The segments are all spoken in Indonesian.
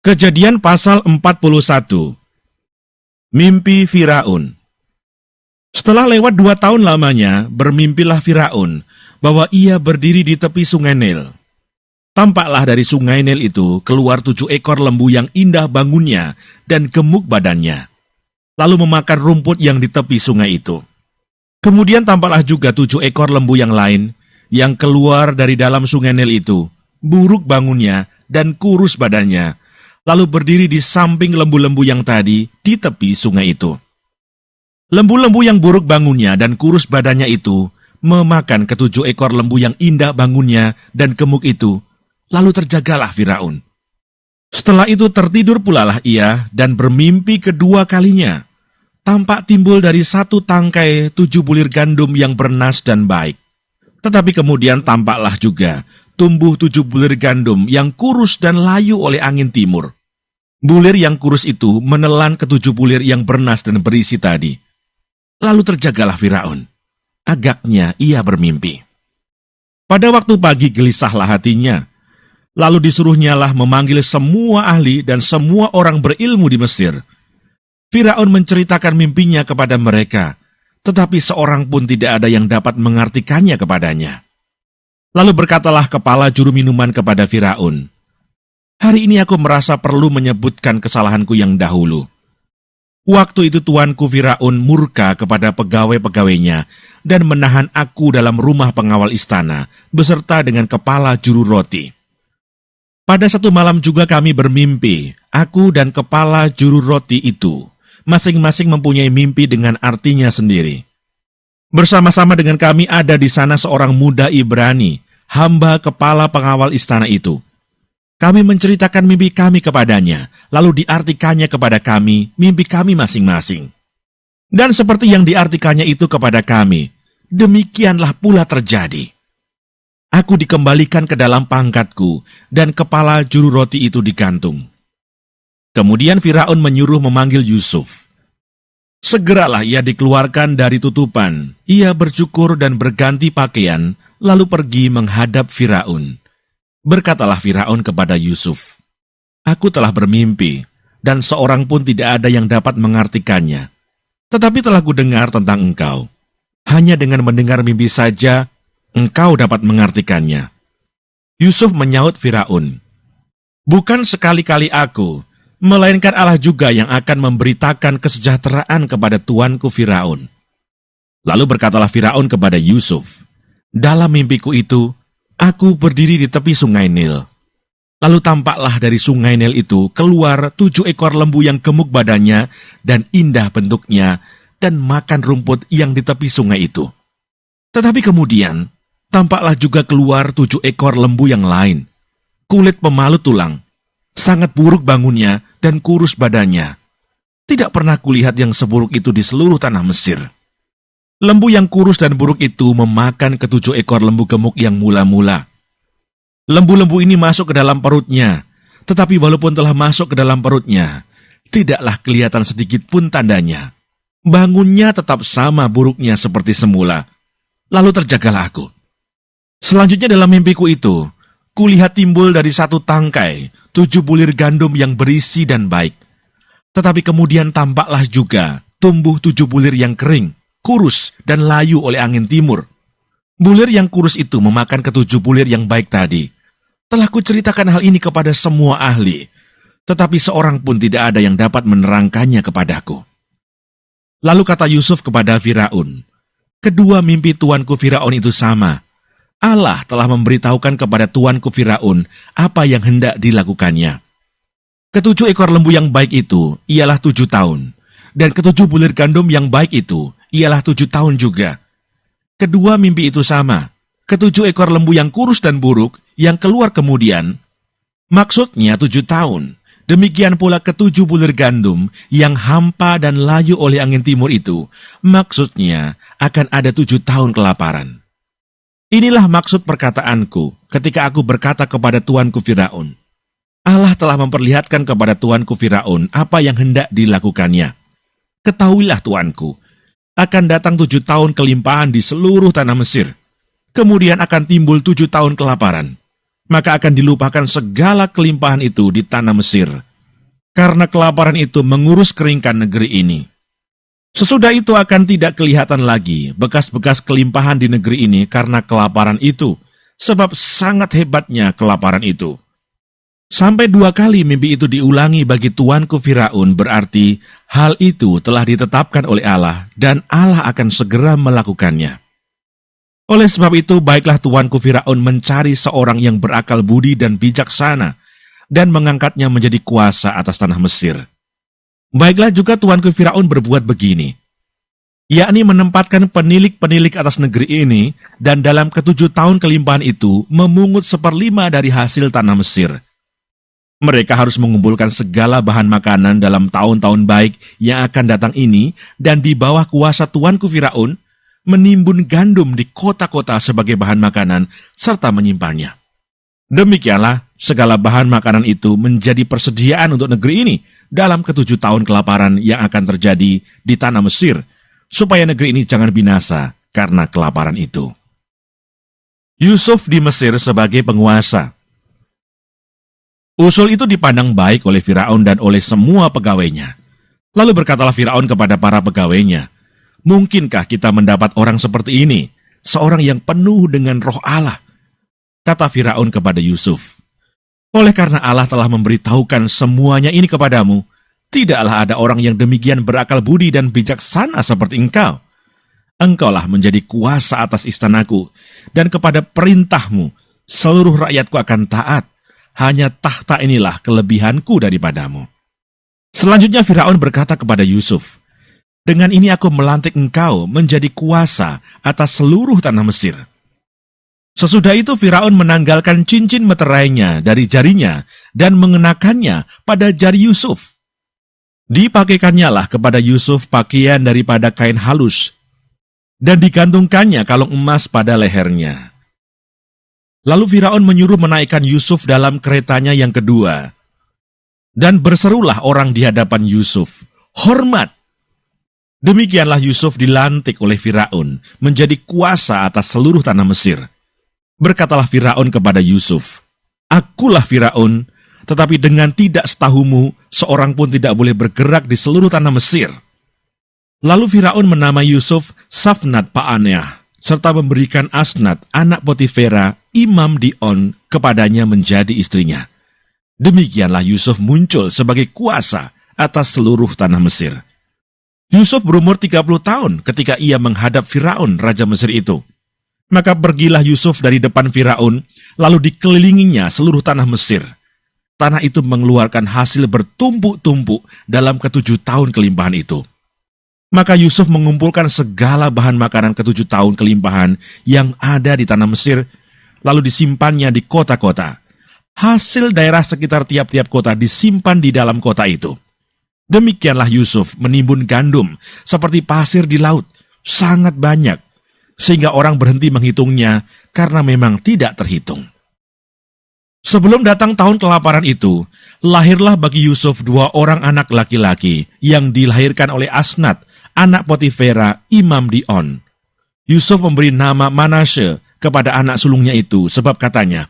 Kejadian pasal 41. Mimpi Firaun. Setelah lewat 2 tahun lamanya, bermimpilah Firaun bahwa ia berdiri di tepi sungai Nil. Tampaklah dari sungai Nil itu keluar 7 ekor lembu yang indah bangunnya dan gemuk badannya, lalu memakan rumput yang di tepi sungai itu. Kemudian tampaklah juga 7 ekor lembu yang lain yang keluar dari dalam sungai Nil itu, buruk bangunnya dan kurus badannya, lalu berdiri di samping lembu-lembu yang tadi di tepi sungai itu. Lembu-lembu yang buruk bangunnya dan kurus badannya itu memakan ke-7 ekor lembu yang indah bangunnya dan gemuk itu, lalu terjagalah Firaun. Setelah itu tertidur pulalah ia dan bermimpi kedua kalinya. Tampak timbul dari 1 tangkai 7 bulir gandum yang bernas dan baik. Tetapi kemudian tampaklah juga tumbuh 7 bulir gandum yang kurus dan layu oleh angin timur. Bulir yang kurus itu menelan ke-7 bulir yang bernas dan berisi tadi. Lalu terjagalah Firaun. Agaknya ia bermimpi. Pada waktu pagi gelisahlah hatinya. Lalu disuruhnyalah memanggil semua ahli dan semua orang berilmu di Mesir. Firaun menceritakan mimpinya kepada mereka, tetapi seorang pun tidak ada yang dapat mengartikannya kepadanya. Lalu berkatalah kepala juru minuman kepada Firaun, "Hari ini aku merasa perlu menyebutkan kesalahanku yang dahulu. Waktu itu tuanku Firaun murka kepada pegawai-pegawainya dan menahan aku dalam rumah pengawal istana beserta dengan kepala juru roti. Pada satu malam juga kami bermimpi, aku dan kepala juru roti itu, masing-masing mempunyai mimpi dengan artinya sendiri. Bersama-sama dengan kami ada di sana seorang muda Ibrani, hamba kepala pengawal istana itu. Kami menceritakan mimpi kami kepadanya, lalu diartikannya kepada kami mimpi kami masing-masing. Dan seperti yang diartikannya itu kepada kami, demikianlah pula terjadi. Aku dikembalikan ke dalam pangkatku, dan kepala juru roti itu digantung." Kemudian Firaun menyuruh memanggil Yusuf. Segeralah ia dikeluarkan dari tutupan. Ia bercukur dan berganti pakaian, lalu pergi menghadap Firaun. Berkatalah Firaun kepada Yusuf, "Aku telah bermimpi, dan seorang pun tidak ada yang dapat mengartikannya. Tetapi telah kudengar tentang engkau. Hanya dengan mendengar mimpi saja, engkau dapat mengartikannya." Yusuf menyaut Firaun, "Bukan sekali-kali aku, melainkan Allah juga yang akan memberitakan kesejahteraan kepada tuanku Firaun." Lalu berkatalah Firaun kepada Yusuf, "Dalam mimpiku itu, aku berdiri di tepi sungai Nil. Lalu tampaklah dari sungai Nil itu keluar 7 ekor lembu yang gemuk badannya dan indah bentuknya dan makan rumput yang di tepi sungai itu. Tetapi kemudian tampaklah juga keluar 7 ekor lembu yang lain, kulit pemalut tulang, sangat buruk bangunnya dan kurus badannya. Tidak pernah kulihat yang seburuk itu di seluruh tanah Mesir. Lembu yang kurus dan buruk itu memakan ke-7 ekor lembu gemuk yang mula-mula. Lembu-lembu ini masuk ke dalam perutnya, tetapi walaupun telah masuk ke dalam perutnya, tidaklah kelihatan sedikit pun tandanya. Bangunnya tetap sama buruknya seperti semula. Lalu terjagalah aku. Selanjutnya dalam mimpiku itu, kulihat timbul dari 1 tangkai 7 bulir gandum yang berisi dan baik. Tetapi kemudian tampaklah juga tumbuh 7 bulir yang kering, kurus dan layu oleh angin timur. Bulir yang kurus itu memakan ke-7 bulir yang baik tadi. Telah kuceritakan hal ini kepada semua ahli, tetapi seorang pun tidak ada yang dapat menerangkannya kepadaku." Lalu kata Yusuf kepada Firaun, "Kedua mimpi tuanku Firaun itu sama. Allah telah memberitahukan kepada tuanku Firaun apa yang hendak dilakukannya. Ke-7 ekor lembu yang baik itu ialah 7 tahun, dan ke-7 bulir gandum yang baik itu ialah 7 tahun juga. Kedua mimpi itu sama. Ke-7 ekor lembu yang kurus dan buruk yang keluar kemudian, maksudnya 7 tahun. Demikian pula ke-7 bulir gandum yang hampa dan layu oleh angin timur itu, maksudnya akan ada 7 tahun kelaparan. Inilah maksud perkataanku ketika aku berkata kepada tuanku Firaun, Allah telah memperlihatkan kepada tuanku Firaun apa yang hendak dilakukannya. Ketahuilah tuanku, akan datang 7 tahun kelimpahan di seluruh tanah Mesir. Kemudian akan timbul 7 tahun kelaparan. Maka akan dilupakan segala kelimpahan itu di tanah Mesir karena kelaparan itu mengurus keringkan negeri ini. Sesudah itu akan tidak kelihatan lagi bekas-bekas kelimpahan di negeri ini karena kelaparan itu, sebab sangat hebatnya kelaparan itu. Sampai 2 kali mimpi itu diulangi bagi tuanku Firaun, berarti hal itu telah ditetapkan oleh Allah dan Allah akan segera melakukannya. Oleh sebab itu, baiklah tuanku Firaun mencari seorang yang berakal budi dan bijaksana dan mengangkatnya menjadi kuasa atas tanah Mesir. Baiklah juga tuanku Firaun berbuat begini, yakni menempatkan penilik-penilik atas negeri ini, dan dalam ke-7 tahun kelimpahan itu memungut 1/5 dari hasil tanah Mesir. Mereka harus mengumpulkan segala bahan makanan dalam tahun-tahun baik yang akan datang ini, dan di bawah kuasa tuanku Firaun, menimbun gandum di kota-kota sebagai bahan makanan, serta menyimpannya. Demikianlah segala bahan makanan itu menjadi persediaan untuk negeri ini, dalam ke-7 tahun kelaparan yang akan terjadi di tanah Mesir, supaya negeri ini jangan binasa karena kelaparan itu. Yusuf di Mesir sebagai penguasa. Usul itu dipandang baik oleh Firaun dan oleh semua pegawainya. Lalu berkatalah Firaun kepada para pegawainya, "Mungkinkah kita mendapat orang seperti ini, seorang yang penuh dengan roh Allah?" Kata Firaun kepada Yusuf, "Oleh karena Allah telah memberitahukan semuanya ini kepadamu, tidaklah ada orang yang demikian berakal budi dan bijaksana seperti engkau. Engkaulah menjadi kuasa atas istanaku, dan kepada perintahmu seluruh rakyatku akan taat. Hanya tahta inilah kelebihanku daripadamu." Selanjutnya Firaun berkata kepada Yusuf, "Dengan ini aku melantik engkau menjadi kuasa atas seluruh tanah Mesir." Sesudah itu Firaun menanggalkan cincin meterainya dari jarinya dan mengenakannya pada jari Yusuf. Dipakaikannya lah kepada Yusuf pakaian daripada kain halus, dan digantungkannya kalung emas pada lehernya. Lalu Firaun menyuruh menaikkan Yusuf dalam keretanya yang kedua, dan berserulah orang di hadapan Yusuf, "Hormat!" Demikianlah Yusuf dilantik oleh Firaun menjadi kuasa atas seluruh tanah Mesir. Berkatalah Firaun kepada Yusuf, "Akulah Firaun, tetapi dengan tidak setahumu, seorang pun tidak boleh bergerak di seluruh tanah Mesir." Lalu Firaun menamai Yusuf Safnat Paaneah, serta memberikan Asnat, anak Potifera, imam di On, kepadanya menjadi istrinya. Demikianlah Yusuf muncul sebagai kuasa atas seluruh tanah Mesir. Yusuf berumur 30 tahun ketika ia menghadap Firaun, raja Mesir itu. Maka pergilah Yusuf dari depan Firaun, lalu dikelilinginya seluruh tanah Mesir. Tanah itu mengeluarkan hasil bertumpuk-tumpuk dalam ke-7 tahun kelimpahan itu. Maka Yusuf mengumpulkan segala bahan makanan ke-7 tahun kelimpahan yang ada di tanah Mesir, lalu disimpannya di kota-kota. Hasil daerah sekitar tiap-tiap kota disimpan di dalam kota itu. Demikianlah Yusuf menimbun gandum seperti pasir di laut, sangat banyak, sehingga orang berhenti menghitungnya karena memang tidak terhitung. Sebelum datang tahun kelaparan itu, lahirlah bagi Yusuf 2 orang anak laki-laki yang dilahirkan oleh Asnat, anak Potifera, imam di On. Yusuf memberi nama Manasye kepada anak sulungnya itu, sebab katanya,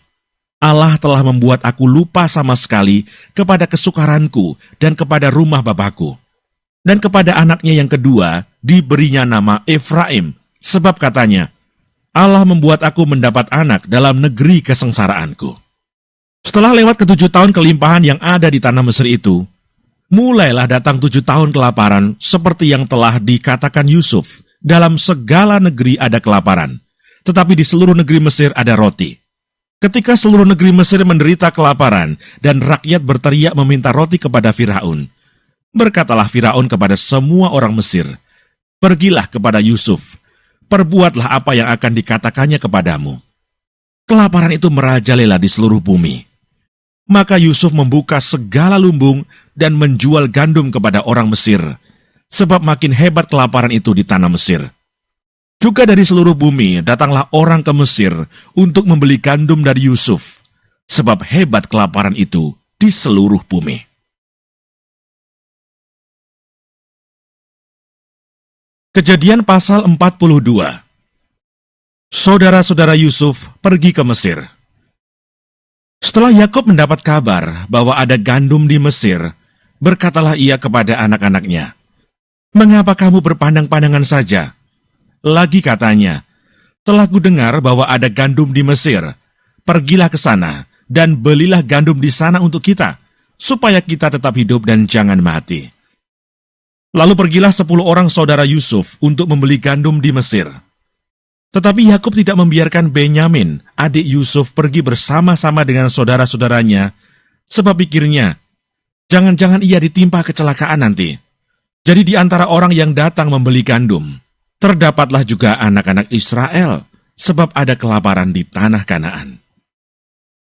"Allah telah membuat aku lupa sama sekali kepada kesukaranku dan kepada rumah bapakku." Dan kepada anaknya yang kedua diberinya nama Efraim, sebab katanya, "Allah membuat aku mendapat anak dalam negeri kesengsaraanku." Setelah lewat ke-7 tahun kelimpahan yang ada di tanah Mesir itu, mulailah datang 7 tahun kelaparan seperti yang telah dikatakan Yusuf. Dalam segala negeri ada kelaparan, tetapi di seluruh negeri Mesir ada roti. Ketika seluruh negeri Mesir menderita kelaparan dan rakyat berteriak meminta roti kepada Firaun, berkatalah Firaun kepada semua orang Mesir, "Pergilah kepada Yusuf, perbuatlah apa yang akan dikatakannya kepadamu." Kelaparan itu merajalela di seluruh bumi. Maka Yusuf membuka segala lumbung dan menjual gandum kepada orang Mesir, sebab makin hebat kelaparan itu di tanah Mesir. Juga dari seluruh bumi datanglah orang ke Mesir untuk membeli gandum dari Yusuf, sebab hebat kelaparan itu di seluruh bumi. Kejadian pasal 42. Saudara-saudara Yusuf pergi ke Mesir. Setelah Yakub mendapat kabar bahwa ada gandum di Mesir, Berkatalah ia kepada anak-anaknya, "Mengapa kamu berpandang-pandangan saja?" Lagi katanya, "Telah kudengar bahwa ada gandum di Mesir. Pergilah ke sana dan belilah gandum di sana untuk kita, supaya kita tetap hidup dan jangan mati." Lalu pergilah 10 orang saudara Yusuf untuk membeli gandum di Mesir. Tetapi Yakub tidak membiarkan Benyamin, adik Yusuf, pergi bersama-sama dengan saudara-saudaranya, sebab pikirnya, jangan-jangan ia ditimpa kecelakaan nanti. Jadi di antara orang yang datang membeli gandum, terdapatlah juga anak-anak Israel, sebab ada kelaparan di tanah Kanaan.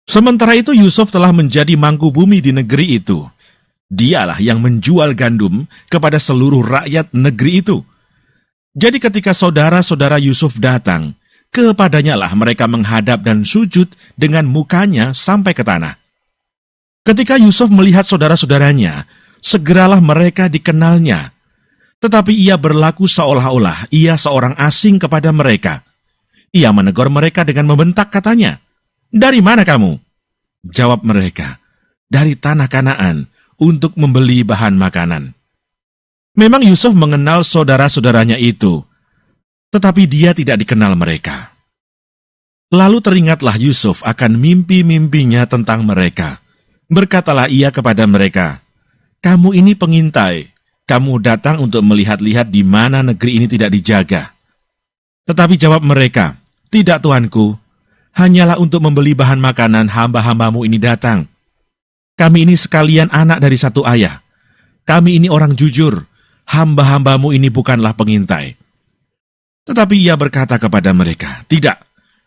Sementara itu Yusuf telah menjadi mangku bumi di negeri itu. Dialah yang menjual gandum kepada seluruh rakyat negeri itu. Jadi ketika saudara-saudara Yusuf datang, kepadanya lah mereka menghadap dan sujud dengan mukanya sampai ke tanah. Ketika Yusuf melihat saudara-saudaranya, segeralah mereka dikenalnya. Tetapi ia berlaku seolah-olah ia seorang asing kepada mereka. Ia menegur mereka dengan membentak, katanya, "Dari mana kamu?" Jawab mereka, "Dari tanah Kanaan, untuk membeli bahan makanan." Memang Yusuf mengenal saudara-saudaranya itu, tetapi dia tidak dikenal mereka. Lalu teringatlah Yusuf akan mimpi-mimpinya tentang mereka. Berkatalah ia kepada mereka, "Kamu ini pengintai, kamu datang untuk melihat-lihat di mana negeri ini tidak dijaga." Tetapi jawab mereka, "Tidak, tuanku, hanyalah untuk membeli bahan makanan hamba-hambamu ini datang. Kami ini sekalian anak dari satu ayah. Kami ini orang jujur, hamba-hambamu ini bukanlah pengintai." Tetapi ia berkata kepada mereka, "Tidak,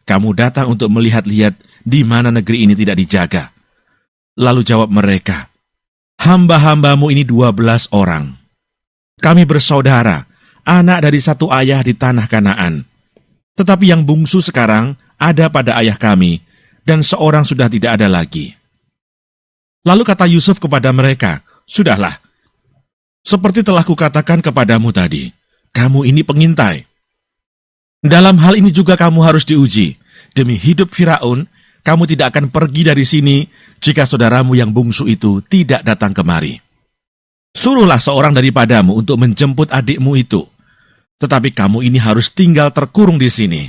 kamu datang untuk melihat-lihat di mana negeri ini tidak dijaga." Lalu jawab mereka, "Hamba-hambamu ini 12 orang. Kami bersaudara, anak dari satu ayah di tanah Kanaan. Tetapi yang bungsu sekarang ada pada ayah kami, dan seorang sudah tidak ada lagi." Lalu kata Yusuf kepada mereka, "Sudahlah, seperti telah kukatakan kepadamu tadi, kamu ini pengintai. Dalam hal ini juga kamu harus diuji. Demi hidup Firaun, kamu tidak akan pergi dari sini jika saudaramu yang bungsu itu tidak datang kemari. Suruhlah seorang daripadamu untuk menjemput adikmu itu. Tetapi kamu ini harus tinggal terkurung di sini.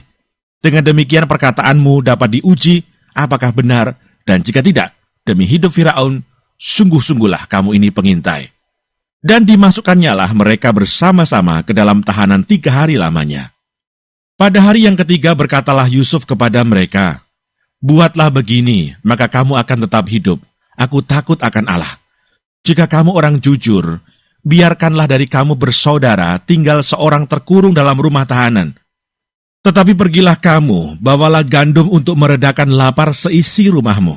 Dengan demikian perkataanmu dapat diuji apakah benar, dan jika tidak, demi hidup Firaun, sungguh-sungguhlah kamu ini pengintai." Dan dimasukkannya lah mereka bersama-sama ke dalam tahanan 3 hari lamanya. Pada hari yang ketiga berkatalah Yusuf kepada mereka, "Buatlah begini, maka kamu akan tetap hidup. Aku takut akan Allah. Jika kamu orang jujur, biarkanlah dari kamu bersaudara tinggal seorang terkurung dalam rumah tahanan. Tetapi pergilah kamu, bawalah gandum untuk meredakan lapar seisi rumahmu.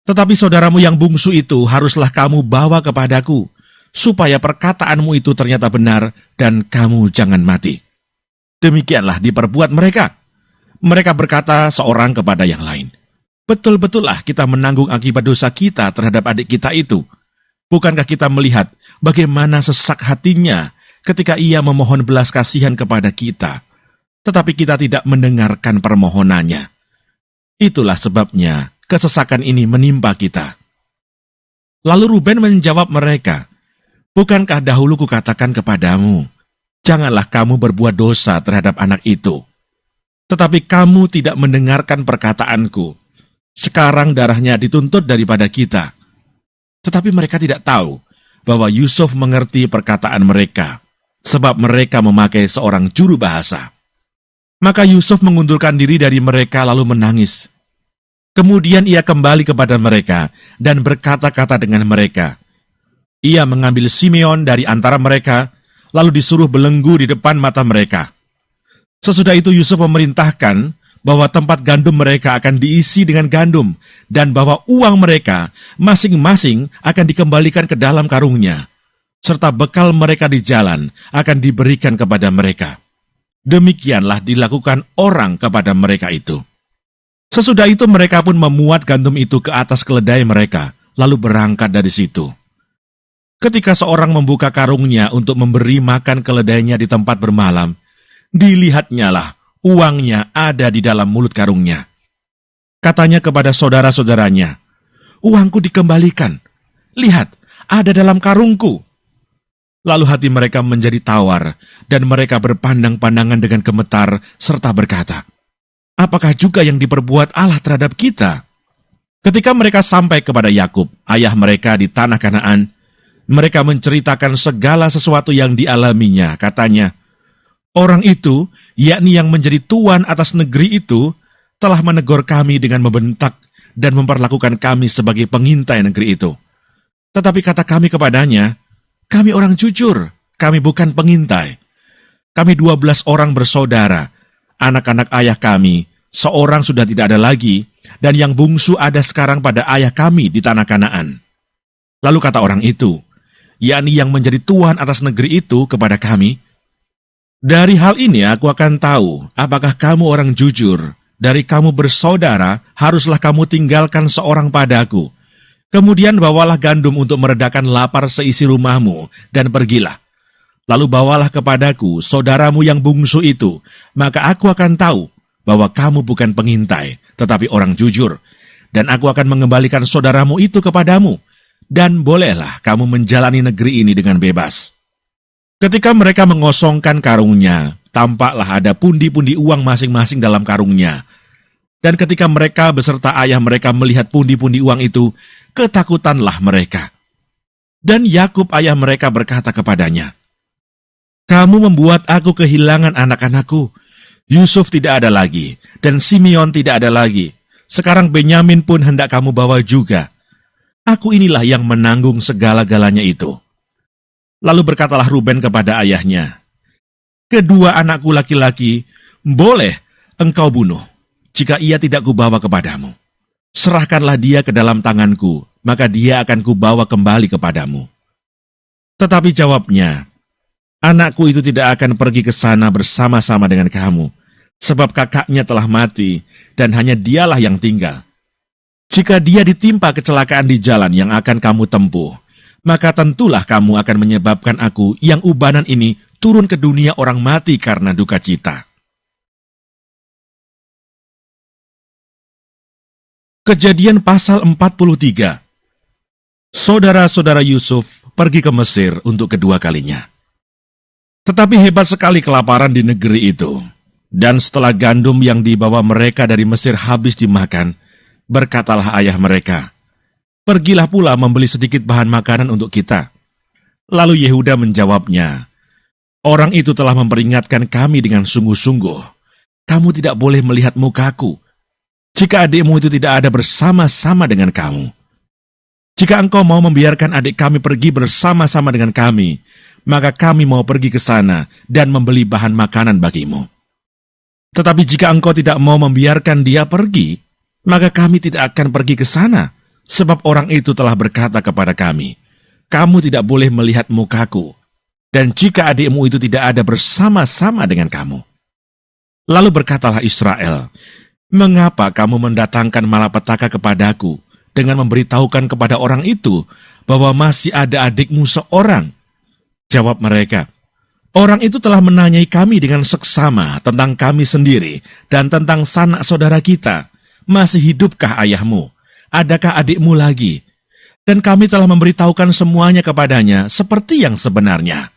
Tetapi saudaramu yang bungsu itu haruslah kamu bawa kepadaku, supaya perkataanmu itu ternyata benar dan kamu jangan mati." Demikianlah diperbuat mereka. Mereka berkata seorang kepada yang lain, "Betul-betullah kita menanggung akibat dosa kita terhadap adik kita itu. Bukankah kita melihat bagaimana sesak hatinya ketika ia memohon belas kasihan kepada kita, tetapi kita tidak mendengarkan permohonannya. Itulah sebabnya kesesakan ini menimpa kita." Lalu Ruben menjawab mereka, "Bukankah dahulu kukatakan kepadamu, janganlah kamu berbuat dosa terhadap anak itu. Tetapi kamu tidak mendengarkan perkataanku. Sekarang darahnya dituntut daripada kita." Tetapi mereka tidak tahu bahwa Yusuf mengerti perkataan mereka, sebab mereka memakai seorang juru bahasa. Maka Yusuf mengundurkan diri dari mereka lalu menangis. Kemudian ia kembali kepada mereka dan berkata-kata dengan mereka. Ia mengambil Simeon dari antara mereka, lalu disuruh belenggu di depan mata mereka. Sesudah itu Yusuf memerintahkan bahwa tempat gandum mereka akan diisi dengan gandum, dan bahwa uang mereka masing-masing akan dikembalikan ke dalam karungnya, serta bekal mereka di jalan akan diberikan kepada mereka. Demikianlah dilakukan orang kepada mereka itu. Sesudah itu mereka pun memuat gandum itu ke atas keledai mereka, lalu berangkat dari situ. Ketika seorang membuka karungnya untuk memberi makan keledainya di tempat bermalam, dilihatnya lah uangnya ada di dalam mulut karungnya. Katanya kepada saudara-saudaranya, "Uangku dikembalikan. Lihat, ada dalam karungku." Lalu hati mereka menjadi tawar, dan mereka berpandang-pandangan dengan gemetar, serta berkata, "Apakah juga yang diperbuat Allah terhadap kita?" Ketika mereka sampai kepada Yakub, ayah mereka di tanah Kanaan, mereka menceritakan segala sesuatu yang dialaminya. Katanya, "Orang itu, yakni yang menjadi tuan atas negeri itu, telah menegur kami dengan membentak dan memperlakukan kami sebagai pengintai negeri itu. Tetapi kata kami kepadanya, 'Kami orang jujur, kami bukan pengintai. Kami 12 orang bersaudara. Anak-anak ayah kami, seorang sudah tidak ada lagi, dan yang bungsu ada sekarang pada ayah kami di tanah Kanaan.' Lalu kata orang itu, yakni yang menjadi tuan atas negeri itu kepada kami, 'Dari hal ini aku akan tahu apakah kamu orang jujur. Dari kamu bersaudara, haruslah kamu tinggalkan seorang padaku. Kemudian bawalah gandum untuk meredakan lapar seisi rumahmu, dan pergilah. Lalu bawalah kepadaku saudaramu yang bungsu itu, maka aku akan tahu bahwa kamu bukan pengintai, tetapi orang jujur. Dan aku akan mengembalikan saudaramu itu kepadamu, dan bolehlah kamu menjalani negeri ini dengan bebas.' Ketika mereka mengosongkan karungnya, tampaklah ada pundi-pundi uang masing-masing dalam karungnya. Dan ketika mereka beserta ayah mereka melihat pundi-pundi uang itu, ketakutanlah mereka. Dan Yakub ayah mereka berkata kepadanya, 'Kamu membuat aku kehilangan anak-anakku. Yusuf tidak ada lagi, dan Simeon tidak ada lagi. Sekarang Benyamin pun hendak kamu bawa juga. Aku inilah yang menanggung segala-galanya itu.' Lalu berkatalah Ruben kepada ayahnya, 'Kedua anakku laki-laki, boleh engkau bunuh, jika ia tidak kubawa kepadamu. Serahkanlah dia ke dalam tanganku, maka dia akan kubawa kembali kepadamu.' Tetapi jawabnya, 'Anakku itu tidak akan pergi ke sana bersama-sama dengan kamu, sebab kakaknya telah mati, dan hanya dialah yang tinggal. Jika dia ditimpa kecelakaan di jalan yang akan kamu tempuh, maka tentulah kamu akan menyebabkan aku yang ubanan ini turun ke dunia orang mati karena duka cita.'" Kejadian pasal 43. Saudara-saudara Yusuf pergi ke Mesir untuk kedua kalinya. Tetapi hebat sekali kelaparan di negeri itu. Dan setelah gandum yang dibawa mereka dari Mesir habis dimakan, berkatalah ayah mereka, "Pergilah pula membeli sedikit bahan makanan untuk kita." Lalu Yehuda menjawabnya, "Orang itu telah memperingatkan kami dengan sungguh-sungguh. Kamu tidak boleh melihat mukaku, jika adikmu itu tidak ada bersama-sama dengan kamu. Jika engkau mau membiarkan adik kami pergi bersama-sama dengan kami, maka kami mau pergi ke sana dan membeli bahan makanan bagimu. Tetapi jika engkau tidak mau membiarkan dia pergi, maka kami tidak akan pergi ke sana, sebab orang itu telah berkata kepada kami, 'Kamu tidak boleh melihat mukaku, dan jika adikmu itu tidak ada bersama-sama dengan kamu.' Lalu berkatalah Israel, 'Mengapa kamu mendatangkan malapetaka kepadaku dengan memberitahukan kepada orang itu bahwa masih ada adikmu seorang?' Jawab mereka, 'Orang itu telah menanyai kami dengan seksama tentang kami sendiri dan tentang sanak saudara kita. Masih hidupkah ayahmu? Adakah adikmu lagi?' Dan kami telah memberitahukan semuanya kepadanya seperti yang sebenarnya.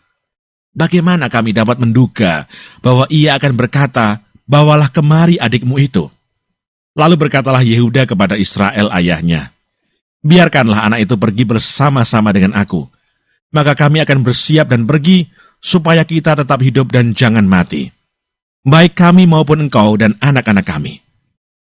Bagaimana kami dapat menduga bahwa ia akan berkata, 'Bawalah kemari adikmu itu?' Lalu berkatalah Yehuda kepada Israel ayahnya, 'Biarkanlah anak itu pergi bersama-sama dengan aku. Maka kami akan bersiap dan pergi, supaya kita tetap hidup dan jangan mati. Baik kami maupun engkau dan anak-anak kami.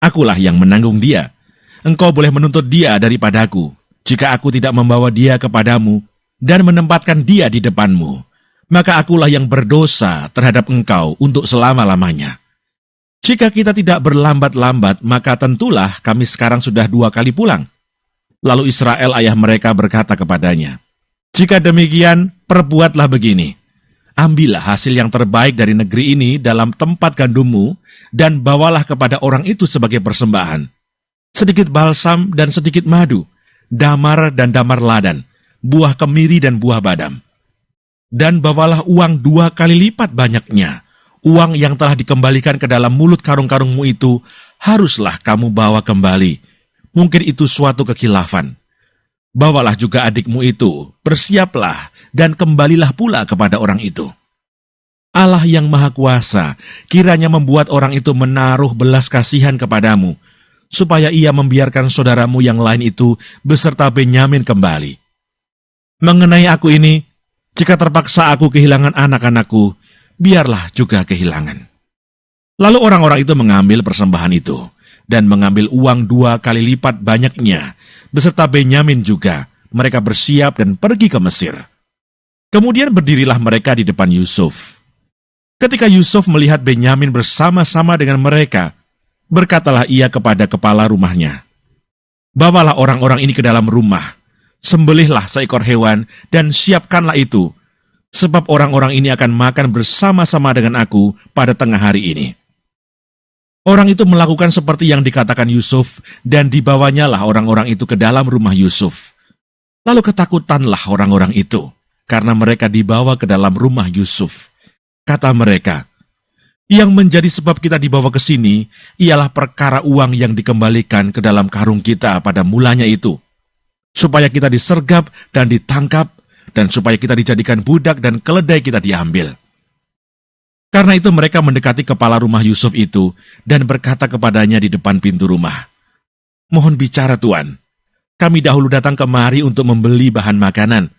Akulah yang menanggung dia. Engkau boleh menuntut dia daripadaku, jika aku tidak membawa dia kepadamu dan menempatkan dia di depanmu. Maka akulah yang berdosa terhadap engkau untuk selama-lamanya. Jika kita tidak berlambat-lambat, maka tentulah kami sekarang sudah 2 kali pulang.' Lalu Israel ayah mereka berkata kepadanya, 'Jika demikian, perbuatlah begini. Ambillah hasil yang terbaik dari negeri ini dalam tempat gandummu, dan bawalah kepada orang itu sebagai persembahan. Sedikit balsam dan sedikit madu, damar dan damar ladan, buah kemiri dan buah badam. Dan bawalah uang 2 kali lipat banyaknya. Uang yang telah dikembalikan ke dalam mulut karung-karungmu itu haruslah kamu bawa kembali. Mungkin itu suatu kekhilafan. Bawalah juga adikmu itu, bersiaplah, dan kembalilah pula kepada orang itu. Allah yang Maha Kuasa kiranya membuat orang itu menaruh belas kasihan kepadamu, supaya ia membiarkan saudaramu yang lain itu beserta Benyamin kembali. Mengenai aku ini, jika terpaksa aku kehilangan anak-anakku, biarlah juga kehilangan. Lalu orang-orang itu mengambil persembahan itu, dan mengambil uang 2 kali lipat banyaknya, beserta Benyamin juga. Mereka bersiap dan pergi ke Mesir. Kemudian berdirilah mereka di depan Yusuf. Ketika Yusuf melihat Benyamin bersama-sama dengan mereka, berkatalah ia kepada kepala rumahnya, "Bawalah orang-orang ini ke dalam rumah, sembelihlah seekor hewan dan siapkanlah itu, sebab orang-orang ini akan makan bersama-sama dengan aku pada tengah hari ini." Orang itu melakukan seperti yang dikatakan Yusuf, dan dibawanyalah orang-orang itu ke dalam rumah Yusuf. Lalu ketakutanlah orang-orang itu, karena mereka dibawa ke dalam rumah Yusuf. Kata mereka, "Yang menjadi sebab kita dibawa ke sini, ialah perkara uang yang dikembalikan ke dalam karung kita pada mulanya itu, supaya kita disergap dan ditangkap, dan supaya kita dijadikan budak dan keledai kita diambil." Karena itu mereka mendekati kepala rumah Yusuf itu dan berkata kepadanya di depan pintu rumah, "Mohon bicara Tuan, kami dahulu datang kemari untuk membeli bahan makanan.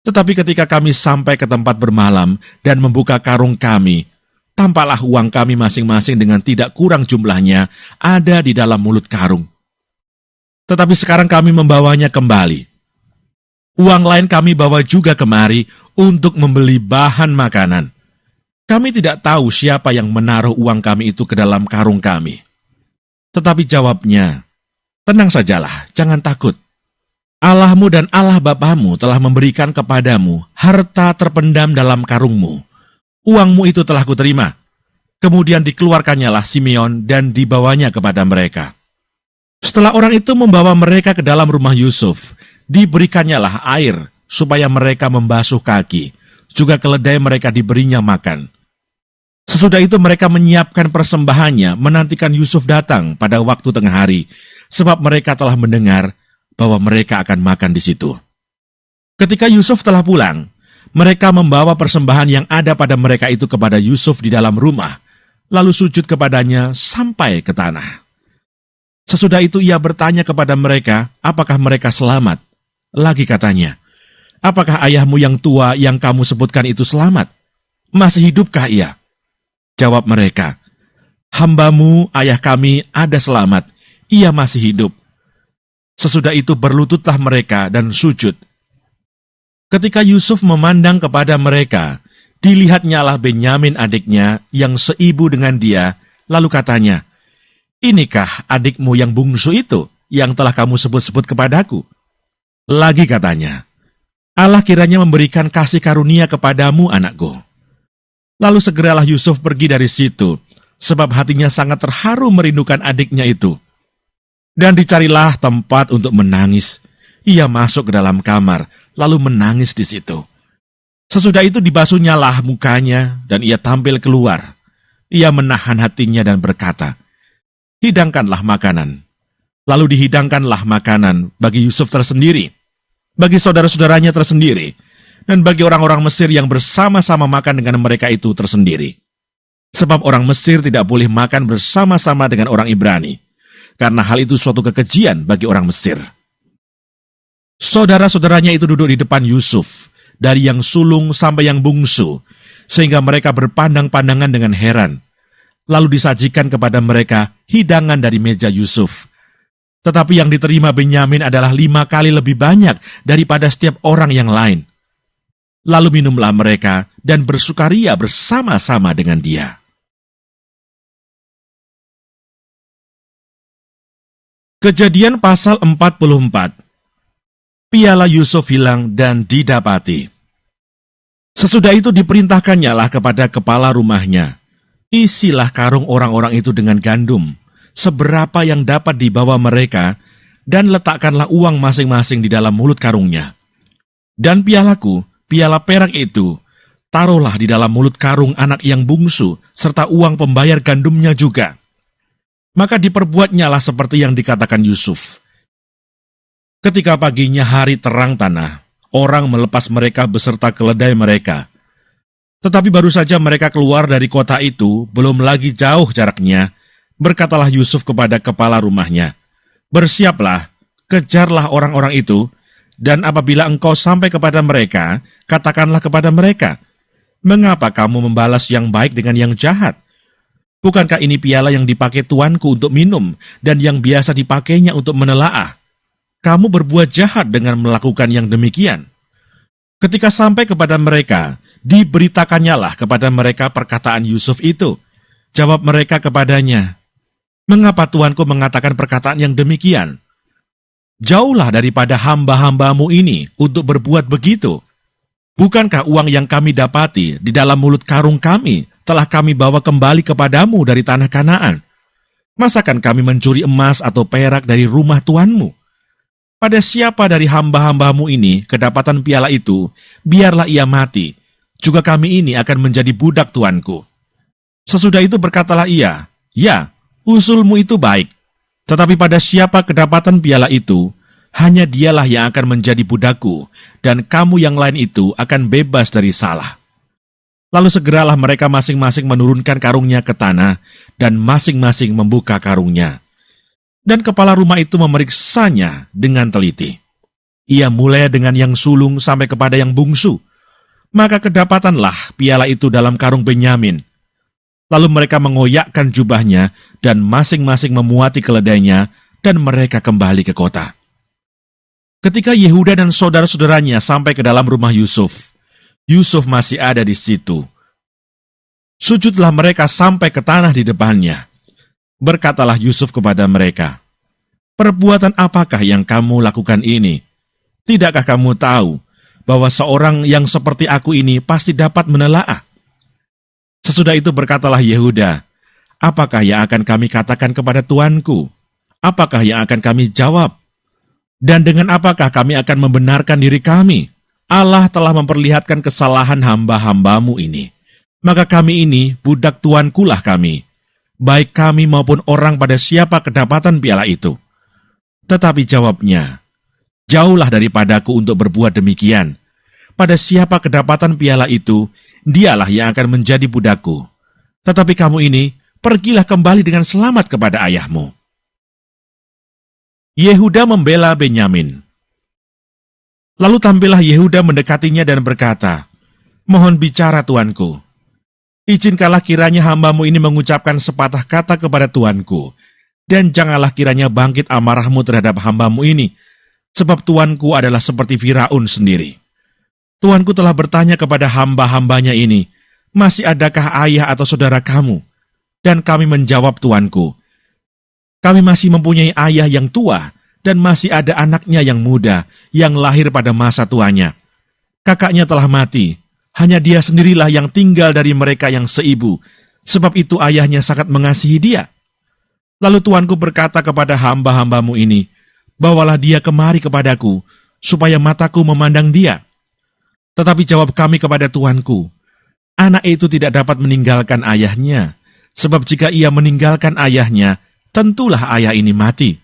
Tetapi ketika kami sampai ke tempat bermalam dan membuka karung kami, tampaklah uang kami masing-masing dengan tidak kurang jumlahnya ada di dalam mulut karung. Tetapi sekarang kami membawanya kembali. Uang lain kami bawa juga kemari untuk membeli bahan makanan. Kami tidak tahu siapa yang menaruh uang kami itu ke dalam karung kami." Tetapi jawabnya, "Tenang sajalah, jangan takut. Allahmu dan Allah Bapamu telah memberikan kepadamu harta terpendam dalam karungmu. Uangmu itu telah kuterima." Kemudian dikeluarkannyalah Simeon dan dibawanya kepada mereka. Setelah orang itu membawa mereka ke dalam rumah Yusuf, diberikannya air supaya mereka membasuh kaki, juga keledai mereka diberinya makan. Sesudah itu mereka menyiapkan persembahannya, menantikan Yusuf datang pada waktu tengah hari, sebab mereka telah mendengar bahwa mereka akan makan di situ. Ketika Yusuf telah pulang, mereka membawa persembahan yang ada pada mereka itu kepada Yusuf di dalam rumah, lalu sujud kepadanya sampai ke tanah. Sesudah itu ia bertanya kepada mereka, apakah mereka selamat. Lagi katanya, "Apakah ayahmu yang tua yang kamu sebutkan itu selamat? Masih hidupkah ia?" Jawab mereka, "Hambamu, ayah kami, ada selamat. Ia masih hidup." Sesudah itu berlututlah mereka dan sujud. Ketika Yusuf memandang kepada mereka, dilihatnyalah Benyamin adiknya yang seibu dengan dia, lalu katanya, "Inikah adikmu yang bungsu itu, yang telah kamu sebut-sebut kepadaku?" Lagi katanya, "Allah kiranya memberikan kasih karunia kepadamu, anakku." Lalu segeralah Yusuf pergi dari situ, sebab hatinya sangat terharu merindukan adiknya itu. Dan dicarilah tempat untuk menangis. Ia masuk ke dalam kamar, lalu menangis di situ. Sesudah itu dibasuhnyalah mukanya, dan ia tampil keluar. Ia menahan hatinya dan berkata, "Hidangkanlah makanan." Lalu dihidangkanlah makanan bagi Yusuf tersendiri, bagi saudara-saudaranya tersendiri, dan bagi orang-orang Mesir yang bersama-sama makan dengan mereka itu tersendiri. Sebab orang Mesir tidak boleh makan bersama-sama dengan orang Ibrani, karena hal itu suatu kekejian bagi orang Mesir. Saudara-saudaranya itu duduk di depan Yusuf, dari yang sulung sampai yang bungsu, sehingga mereka berpandang-pandangan dengan heran. Lalu disajikan kepada mereka hidangan dari meja Yusuf. Tetapi yang diterima Benyamin adalah 5 kali lebih banyak daripada setiap orang yang lain. Lalu minumlah mereka dan bersukaria bersama-sama dengan dia. Kejadian pasal 44. Piala Yusuf hilang dan didapati. Sesudah itu diperintahkannyalah kepada kepala rumahnya, "Isilah karung orang-orang itu dengan gandum, seberapa yang dapat dibawa mereka, dan letakkanlah uang masing-masing di dalam mulut karungnya. Dan pialaku, piala perak itu, taruhlah di dalam mulut karung anak yang bungsu, serta uang pembayar gandumnya juga." Maka diperbuatnyalah seperti yang dikatakan Yusuf. Ketika paginya hari terang tanah, orang melepas mereka beserta keledai mereka. Tetapi baru saja mereka keluar dari kota itu, belum lagi jauh jaraknya, berkatalah Yusuf kepada kepala rumahnya, "Bersiaplah, kejarlah orang-orang itu, dan apabila engkau sampai kepada mereka, katakanlah kepada mereka, 'Mengapa kamu membalas yang baik dengan yang jahat? Bukankah ini piala yang dipakai tuanku untuk minum, dan yang biasa dipakainya untuk menelaah? Kamu berbuat jahat dengan melakukan yang demikian.' Ketika sampai kepada mereka, diberitakannya kepada mereka perkataan Yusuf itu. Jawab mereka kepadanya, 'Mengapa tuanku mengatakan perkataan yang demikian? Jauhlah daripada hamba-hambamu ini untuk berbuat begitu. Bukankah uang yang kami dapati di dalam mulut karung kami telah kami bawa kembali kepadamu dari tanah Kanaan? Masakan kami mencuri emas atau perak dari rumah tuanmu? Pada siapa dari hamba-hambamu ini kedapatan piala itu, biarlah ia mati. Juga kami ini akan menjadi budak tuanku.' Sesudah itu berkatalah ia, 'Ya, usulmu itu baik. Tetapi pada siapa kedapatan piala itu, hanya dialah yang akan menjadi budakku, dan kamu yang lain itu akan bebas dari salah.' Lalu segeralah mereka masing-masing menurunkan karungnya ke tanah, dan masing-masing membuka karungnya. Dan kepala rumah itu memeriksanya dengan teliti. Ia mulai dengan yang sulung sampai kepada yang bungsu. Maka kedapatanlah piala itu dalam karung Benyamin. Lalu mereka mengoyakkan jubahnya, dan masing-masing memuati keledainya, dan mereka kembali ke kota. Ketika Yehuda dan saudara-saudaranya sampai ke dalam rumah Yusuf, Yusuf masih ada di situ. Sujudlah mereka sampai ke tanah di depannya. Berkatalah Yusuf kepada mereka, "Perbuatan apakah yang kamu lakukan ini? Tidakkah kamu tahu bahwa seorang yang seperti aku ini pasti dapat menelaah?" Sesudah itu berkatalah Yehuda, "Apakah yang akan kami katakan kepada tuanku? Apakah yang akan kami jawab? Dan dengan apakah kami akan membenarkan diri kami? Allah telah memperlihatkan kesalahan hamba-hambamu ini. Maka kami ini budak tuankulah kami, baik kami maupun orang pada siapa kedapatan piala itu." Tetapi jawabnya, "Jauhlah daripadaku untuk berbuat demikian. Pada siapa kedapatan piala itu, dialah yang akan menjadi budakku. Tetapi kamu ini, pergilah kembali dengan selamat kepada ayahmu." Yehuda membela Benyamin. Lalu tampillah Yehuda mendekatinya dan berkata, "Mohon bicara tuanku. Izinkanlah kiranya hambamu ini mengucapkan sepatah kata kepada tuanku, dan janganlah kiranya bangkit amarahmu terhadap hambamu ini, sebab tuanku adalah seperti Firaun sendiri. Tuanku telah bertanya kepada hamba-hambanya ini, 'Masih adakah ayah atau saudara kamu?' Dan kami menjawab tuanku, 'Kami masih mempunyai ayah yang tua, dan masih ada anaknya yang muda, yang lahir pada masa tuanya. Kakaknya telah mati, hanya dia sendirilah yang tinggal dari mereka yang seibu, sebab itu ayahnya sangat mengasihi dia.' Lalu tuanku berkata kepada hamba-hambamu ini, 'Bawalah dia kemari kepadaku, supaya mataku memandang dia.' Tetapi jawab kami kepada tuanku, 'Anak itu tidak dapat meninggalkan ayahnya, sebab jika ia meninggalkan ayahnya, tentulah ayah ini mati.'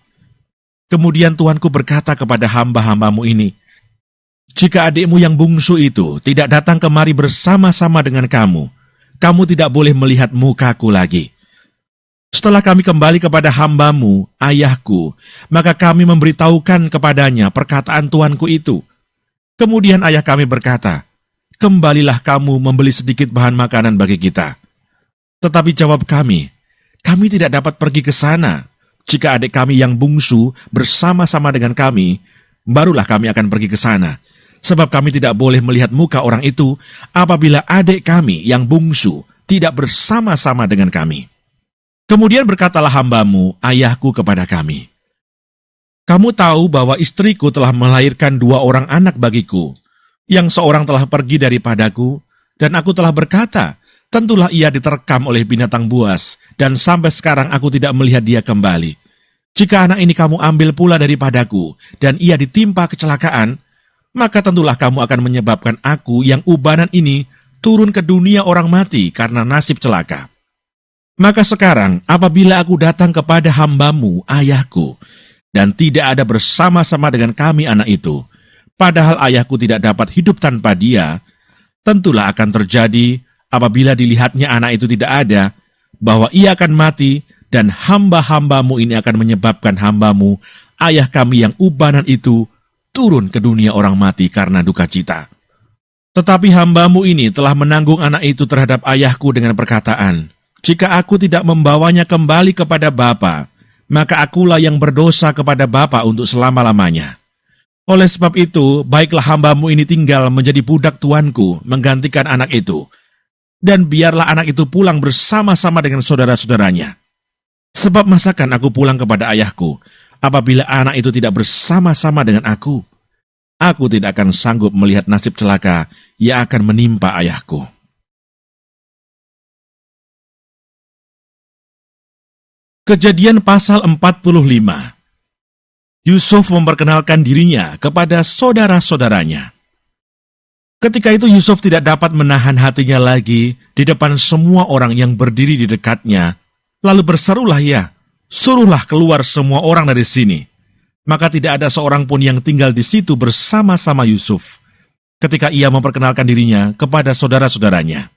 Kemudian tuanku berkata kepada hamba-hambamu ini, 'Jika adikmu yang bungsu itu tidak datang kemari bersama-sama dengan kamu, kamu tidak boleh melihat mukaku lagi.' Setelah kami kembali kepada hambamu, ayahku, maka kami memberitahukan kepadanya perkataan tuanku itu. Kemudian ayah kami berkata, 'Kembalilah kamu membeli sedikit bahan makanan bagi kita.' Tetapi jawab kami tidak dapat pergi ke sana. Jika adik kami yang bungsu bersama-sama dengan kami, barulah kami akan pergi ke sana. Sebab kami tidak boleh melihat muka orang itu apabila adik kami yang bungsu tidak bersama-sama dengan kami." Kemudian berkatalah hambamu, ayahku, kepada kami, "Kamu tahu bahwa istriku telah melahirkan 2 orang anak bagiku, yang seorang telah pergi daripadaku, dan aku telah berkata, tentulah ia diterkam oleh binatang buas, dan sampai sekarang aku tidak melihat dia kembali. Jika anak ini kamu ambil pula daripadaku, dan ia ditimpa kecelakaan, maka tentulah kamu akan menyebabkan aku yang ubanan ini turun ke dunia orang mati karena nasib celaka. Maka sekarang apabila aku datang kepada hambamu, ayahku, dan tidak ada bersama-sama dengan kami anak itu, padahal ayahku tidak dapat hidup tanpa dia, tentulah akan terjadi apabila dilihatnya anak itu tidak ada, bahwa ia akan mati, dan hamba-hambamu ini akan menyebabkan hambamu, ayah kami yang ubanan itu, turun ke dunia orang mati karena duka cita. Tetapi hambamu ini telah menanggung anak itu terhadap ayahku dengan perkataan, jika aku tidak membawanya kembali kepada Bapa, maka akulah yang berdosa kepada Bapa untuk selama-lamanya. Oleh sebab itu, baiklah hambamu ini tinggal menjadi budak tuanku, menggantikan anak itu. Dan biarlah anak itu pulang bersama-sama dengan saudara-saudaranya. Sebab masakan aku pulang kepada ayahku, apabila anak itu tidak bersama-sama dengan aku? Aku tidak akan sanggup melihat nasib celaka yang akan menimpa ayahku. Kejadian pasal 45. Yusuf memperkenalkan dirinya kepada saudara-saudaranya. Ketika itu Yusuf tidak dapat menahan hatinya lagi di depan semua orang yang berdiri di dekatnya. Lalu berserulah ia, suruhlah keluar semua orang dari sini. Maka tidak ada seorang pun yang tinggal di situ bersama-sama Yusuf, ketika ia memperkenalkan dirinya kepada saudara-saudaranya.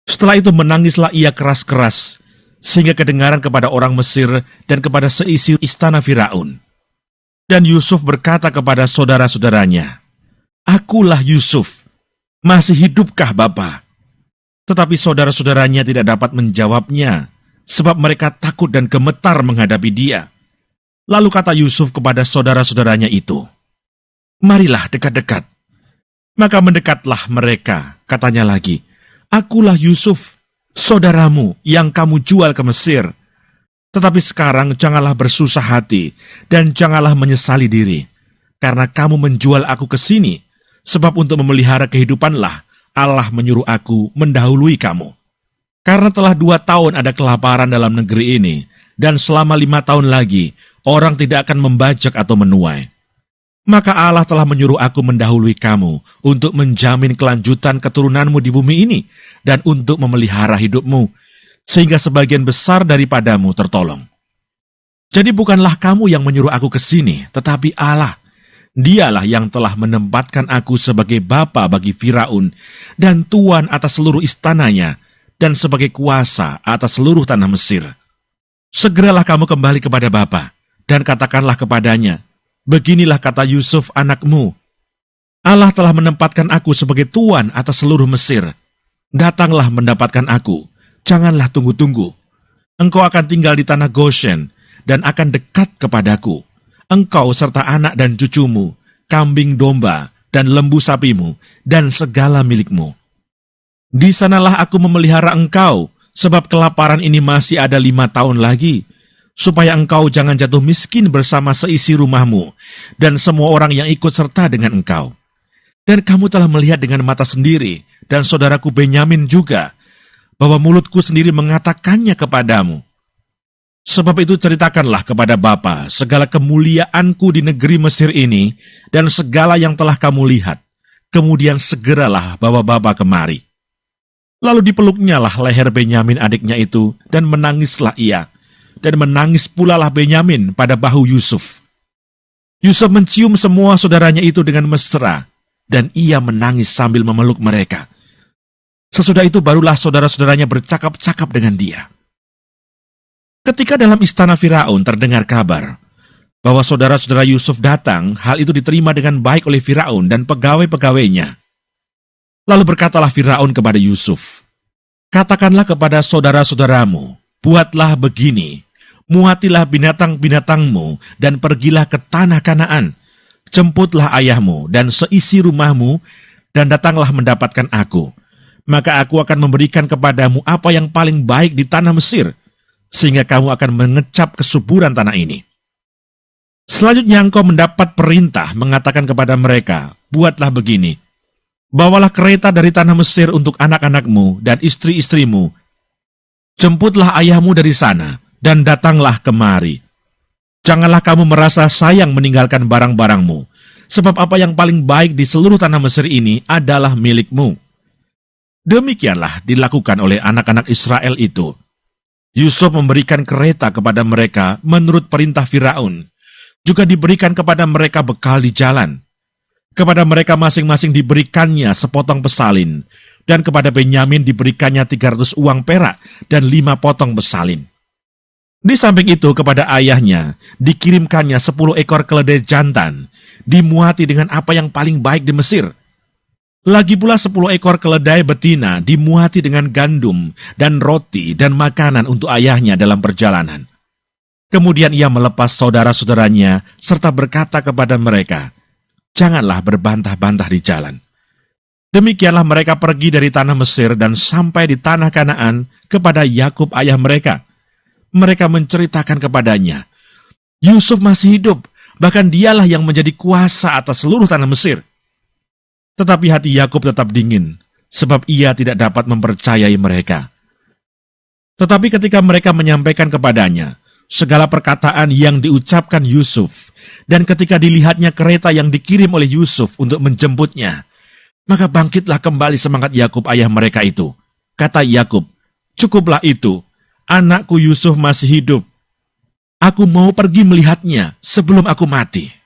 Setelah itu menangislah ia keras-keras, sehingga kedengaran kepada orang Mesir dan kepada seisi istana Firaun. Dan Yusuf berkata kepada saudara-saudaranya, "Akulah Yusuf, masih hidupkah Bapa?" Tetapi saudara-saudaranya tidak dapat menjawabnya, sebab mereka takut dan gemetar menghadapi dia. Lalu kata Yusuf kepada saudara-saudaranya itu, "Marilah dekat-dekat." Maka mendekatlah mereka, katanya lagi, "Akulah Yusuf, saudaramu yang kamu jual ke Mesir. Tetapi sekarang janganlah bersusah hati, dan janganlah menyesali diri, karena kamu menjual aku ke sini, sebab untuk memelihara kehidupanlah Allah menyuruh aku mendahului kamu. Karena telah 2 tahun ada kelaparan dalam negeri ini, dan selama 5 tahun lagi, orang tidak akan membajak atau menuai. Maka Allah telah menyuruh aku mendahului kamu untuk menjamin kelanjutan keturunanmu di bumi ini dan untuk memelihara hidupmu, sehingga sebagian besar daripadamu tertolong. Jadi bukanlah kamu yang menyuruh aku ke sini, tetapi Allah. Dialah yang telah menempatkan aku sebagai bapa bagi Firaun dan tuan atas seluruh istananya dan sebagai kuasa atas seluruh tanah Mesir. Segeralah kamu kembali kepada Bapa dan katakanlah kepadanya, beginilah kata Yusuf anakmu, Allah telah menempatkan aku sebagai tuan atas seluruh Mesir. Datanglah mendapatkan aku, janganlah tunggu-tunggu. Engkau akan tinggal di tanah Goshen dan akan dekat kepadaku. Engkau serta anak dan cucumu, kambing domba dan lembu sapimu, dan segala milikmu. Di sanalah aku memelihara engkau, sebab kelaparan ini masih ada 5 tahun lagi, supaya engkau jangan jatuh miskin bersama seisi rumahmu, dan semua orang yang ikut serta dengan engkau. Dan kamu telah melihat dengan mata sendiri, dan saudaraku Benyamin juga, bahwa mulutku sendiri mengatakannya kepadamu. Sebab itu ceritakanlah kepada Bapa segala kemuliaanku di negeri Mesir ini, dan segala yang telah kamu lihat. Kemudian segeralah bawa Bapa kemari. Lalu dipeluknyalah leher Benyamin adiknya itu, dan menangislah ia. Dan menangis pula lah Benyamin pada bahu Yusuf. Yusuf mencium semua saudaranya itu dengan mesra, dan ia menangis sambil memeluk mereka. Sesudah itu barulah saudara-saudaranya bercakap-cakap dengan dia. Ketika dalam istana Firaun terdengar kabar bahwa saudara-saudara Yusuf datang, hal itu diterima dengan baik oleh Firaun dan pegawai-pegawainya. Lalu berkatalah Firaun kepada Yusuf, "Katakanlah kepada saudara-saudaramu, buatlah begini, muatilah binatang-binatangmu dan pergilah ke tanah Kanaan. Jemputlah ayahmu dan seisi rumahmu dan datanglah mendapatkan aku. Maka aku akan memberikan kepadamu apa yang paling baik di tanah Mesir, sehingga kamu akan mengecap kesuburan tanah ini." Selanjutnya engkau mendapat perintah mengatakan kepada mereka, buatlah begini, bawalah kereta dari tanah Mesir untuk anak-anakmu dan istri-istrimu. Jemputlah ayahmu dari sana, dan datanglah kemari. Janganlah kamu merasa sayang meninggalkan barang-barangmu, sebab apa yang paling baik di seluruh tanah Mesir ini adalah milikmu. Demikianlah dilakukan oleh anak-anak Israel itu. Yusuf memberikan kereta kepada mereka menurut perintah Firaun, juga diberikan kepada mereka bekal di jalan. Kepada mereka masing-masing diberikannya sepotong pesalin, dan kepada Benyamin diberikannya 300 uang perak dan 5 potong pesalin. Di samping itu kepada ayahnya dikirimkannya 10 ekor keledai jantan, dimuati dengan apa yang paling baik di Mesir. Lagi pula 10 ekor keledai betina dimuati dengan gandum dan roti dan makanan untuk ayahnya dalam perjalanan. Kemudian ia melepas saudara-saudaranya serta berkata kepada mereka, "Janganlah berbantah-bantah di jalan." Demikianlah mereka pergi dari tanah Mesir dan sampai di tanah Kanaan kepada Yakub ayah mereka. Mereka menceritakan kepadanya, "Yusuf masih hidup, bahkan dialah yang menjadi kuasa atas seluruh tanah Mesir." Tetapi hati Yakub tetap dingin, sebab ia tidak dapat mempercayai mereka. Tetapi ketika mereka menyampaikan kepadanya segala perkataan yang diucapkan Yusuf, dan ketika dilihatnya kereta yang dikirim oleh Yusuf untuk menjemputnya, maka bangkitlah kembali semangat Yakub ayah mereka itu. Kata Yakub, "Cukuplah itu, anakku Yusuf masih hidup. Aku mau pergi melihatnya sebelum aku mati."